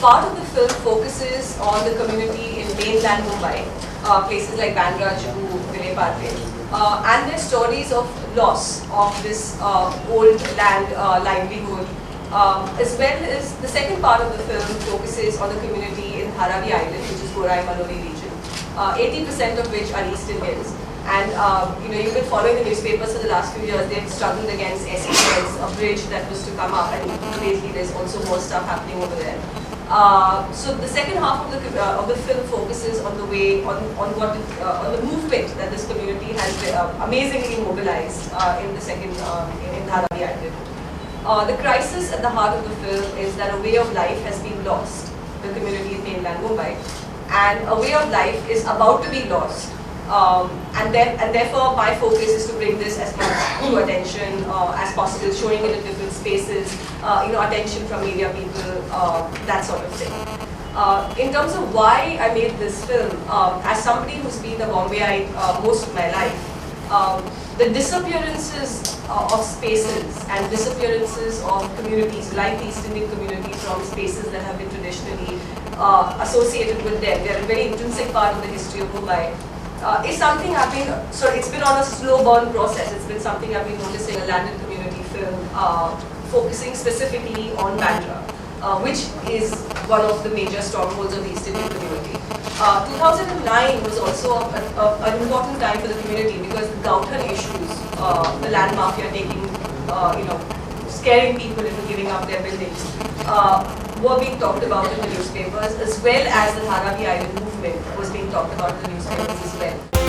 Part of the film focuses on the community in mainland Mumbai, places like Bandra, Juhu, Vile Parle, and their stories of loss of this old land livelihood. As well as the second part of the film focuses on the community in Dharavi Island, which is Gorai Malori region, 80% of which are East Indians. And you've been following the newspapers for the last few years. They've struggled against SEZ, a bridge that was to come up, and lately there's also more stuff happening over there. So the second half of the film focuses on the way on the movement that this community has amazingly mobilized in the second in Dharavi Island. The crisis at the heart of the film is that a way of life has been lost, the community in mainland Mumbai, and a way of life is about to be lost. And therefore my focus is to bring this as much to attention as possible, showing it in different spaces, attention from media people, that sort of thing. In terms of why I made this film, as somebody who's been a Bombayite most of my life, the disappearances of spaces and disappearances of communities like the East Indian community from spaces that have been traditionally associated with them, they're a very intrinsic part of the history of Mumbai. Is something I've been, it's been on a slow burn process. It's been something I've been noticing, a landed community film focusing specifically on Bandra, which is one of the major strongholds of the East Indian community. 2009 was also an important time for the community because the Gauthan issues, the land mafia taking, scaring people into giving up their buildings, were being talked about in the newspapers, as well as the Dharavi Island movement was being talked about in the newspapers as well.